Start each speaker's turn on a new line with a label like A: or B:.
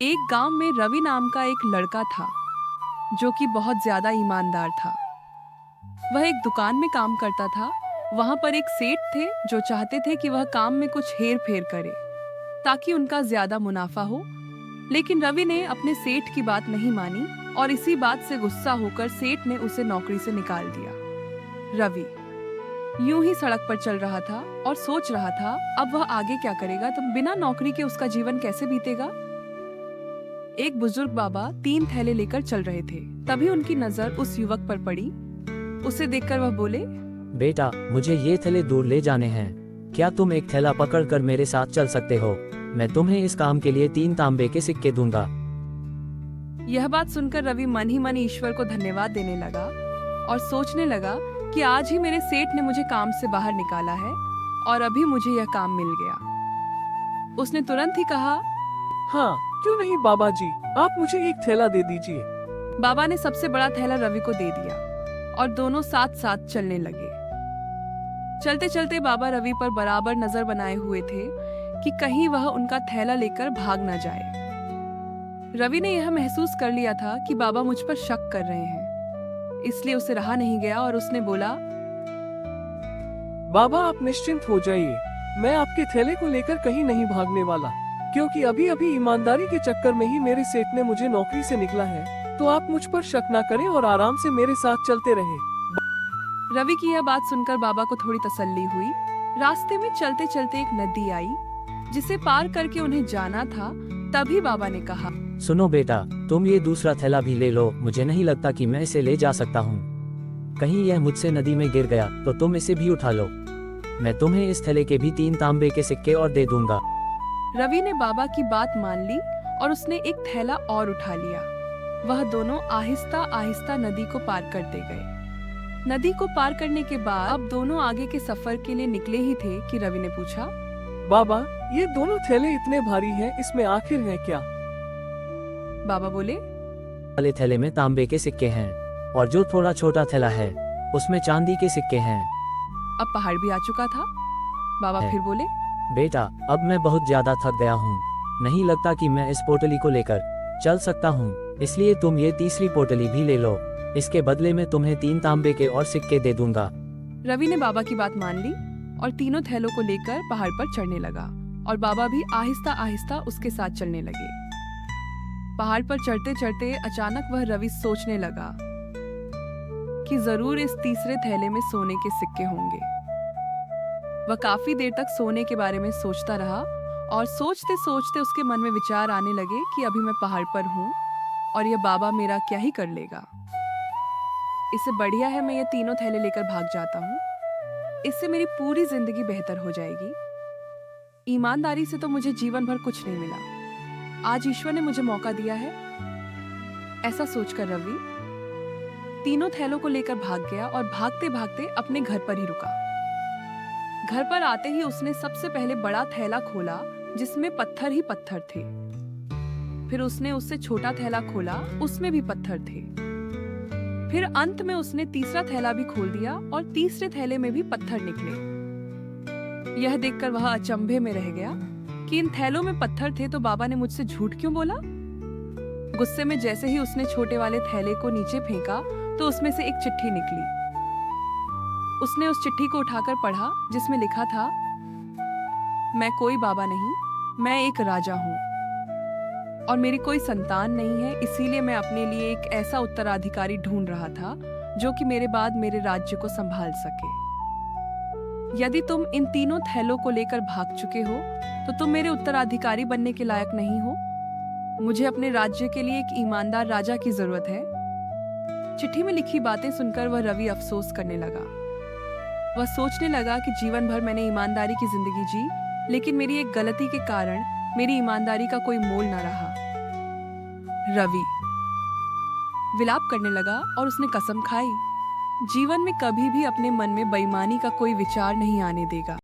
A: एक गांव में रवि नाम का एक लड़का था जो कि बहुत ज्यादा ईमानदार था। वह एक दुकान में काम करता था। वहां पर एक सेठ थे जो चाहते थे कि वह काम में कुछ हेर फेर करे ताकि उनका ज्यादा मुनाफा हो। लेकिन रवि ने अपने सेठ की बात नहीं मानी और इसी बात से गुस्सा होकर सेठ ने उसे नौकरी से निकाल दिया। रवि यूं ही सड़क पर चल रहा था और सोच रहा था अब वह आगे क्या करेगा, तो बिना नौकरी के उसका जीवन कैसे बीतेगा। एक बुजुर्ग बाबा 3 थैले लेकर चल रहे थे। तभी उनकी नजर उस युवक पर पड़ी। उसे देखकर वह बोले,
B: बेटा, मुझे ये थैले दूर ले जाने हैं। क्या तुम एक थैला पकड़कर मेरे साथ चल सकते हो? मैं तुम्हें इस काम के लिए 3 तांबे के सिक्के दूंगा।
A: यह बात सुनकर रवि मन ही मन ईश्वर को धन्यवाद देने लगा और सोचने लगा कि आज ही मेरे सेठ ने मुझे काम से बाहर निकाला है और अभी मुझे यह काम मिल गया। उसने तुरंत ही कहा,
C: हाँ, क्यों नहीं बाबा जी, आप मुझे एक थैला दे दीजिए।
A: बाबा ने सबसे बड़ा थैला रवि को दे दिया और दोनों साथ साथ चलने लगे। चलते चलते बाबा रवि पर बराबर नजर बनाए हुए थे कि कहीं वह उनका थैला लेकर भाग न जाए। रवि ने यह महसूस कर लिया था कि बाबा मुझ पर शक कर रहे हैं, इसलिए उसे रहा नहीं गया और उसने बोला,
C: बाबा आप निश्चिंत हो जाइए, मैं आपके थैले को लेकर कहीं नहीं भागने वाला, क्योंकि अभी अभी ईमानदारी के चक्कर में ही मेरे सेठ ने मुझे नौकरी से निकला है। तो आप मुझ पर शक ना करें और आराम से मेरे साथ चलते रहें।
A: रवि की यह बात सुनकर बाबा को थोड़ी तसल्ली हुई। रास्ते में चलते चलते एक नदी आई जिसे पार करके उन्हें जाना था। तभी बाबा ने कहा,
B: सुनो बेटा, तुम ये दूसरा थैला भी ले लो। मुझे नहीं लगता कि मैं इसे ले जा सकता हूँ। कहीं यह मुझसे नदी में गिर गया तो तुम इसे भी उठा लो। मैं तुम्हें इस थैले के भी 3 तांबे के सिक्के और दे दूंगा।
A: रवि ने बाबा की बात मान ली और उसने एक थैला और उठा लिया। वह दोनों आहिस्ता आहिस्ता नदी को पार करते गए। नदी को पार करने के बाद अब दोनों आगे के सफर के लिए निकले ही थे कि रवि ने पूछा,
C: बाबा, ये दोनों थैले इतने भारी हैं, इसमें आखिर है क्या?
A: बाबा बोले,
B: वाले थैले में तांबे के सिक्के हैं और जो थोड़ा छोटा थैला है उसमें चांदी के सिक्के हैं।
A: अब पहाड़ भी आ चुका था। बाबा
B: है।
A: फिर बोले,
B: बेटा, अब मैं बहुत ज्यादा थक गया हूँ। नहीं लगता कि मैं इस पोटली को लेकर चल सकता हूँ, इसलिए तुम ये तीसरी पोटली भी ले लो। इसके बदले में तुम्हें 3 तांबे के और सिक्के दे दूंगा।
A: रवि ने बाबा की बात मान ली और तीनों थैलों को लेकर पहाड़ पर चढ़ने लगा और बाबा भी आहिस्ता आहिस्ता उसके साथ चलने लगे। पहाड़ पर चढ़ते चढ़ते अचानक वह रवि सोचने लगा कि जरूर इस तीसरे थैले में सोने के सिक्के होंगे। वह काफी देर तक सोने के बारे में सोचता रहा और सोचते सोचते उसके मन में विचार आने लगे कि अभी मैं पहाड़ पर हूँ और यह बाबा मेरा क्या ही कर लेगा। इससे बढ़िया है मैं ये तीनों थैले लेकर भाग जाता हूँ। इससे मेरी पूरी जिंदगी बेहतर हो जाएगी। ईमानदारी से तो मुझे जीवन भर कुछ नहीं मिला, आज ईश्वर ने मुझे मौका दिया है। ऐसा सोचकर रवि तीनों थैलों को लेकर भाग गया और भागते भागते अपने घर पर ही रुका। घर पर आते ही उसने सबसे पहले बड़ा थैला खोला जिसमें पत्थर ही पत्थर थे। फिर उसने उससे छोटा थैला खोला, उसमें भी पत्थर थे। फिर अंत में उसने तीसरा थैला भी खोल दिया और तीसरे थैले में भी पत्थर निकले। यह देखकर वह अचंभे में रह गया कि इन थैलों में पत्थर थे तो बाबा ने मुझसे झूठ क्यों बोला। गुस्से में जैसे ही उसने छोटे वाले थैले को नीचे फेंका तो उसमें से एक चिट्ठी निकली। उसने उस चिट्ठी को उठाकर पढ़ा जिसमें लिखा था, मैं कोई बाबा नहीं, मैं एक राजा हूँ और मेरी कोई संतान नहीं है, इसीलिए मैं अपने लिए एक ऐसा उत्तराधिकारी ढूंढ रहा था जो कि मेरे बाद मेरे राज्य को संभाल सके। यदि तुम इन तीनों थैलों को लेकर भाग चुके हो तो तुम मेरे उत्तराधिकारी बनने के लायक नहीं हो। मुझे अपने राज्य के लिए एक ईमानदार राजा की जरूरत है। चिट्ठी में लिखी बातें सुनकर वह रवि अफसोस करने लगा। वह सोचने लगा कि जीवन भर मैंने ईमानदारी की जिंदगी जी, लेकिन मेरी एक गलती के कारण मेरी ईमानदारी का कोई मोल न रहा। रवि विलाप करने लगा और उसने कसम खाई, जीवन में कभी भी अपने मन में बेईमानी का कोई विचार नहीं आने देगा।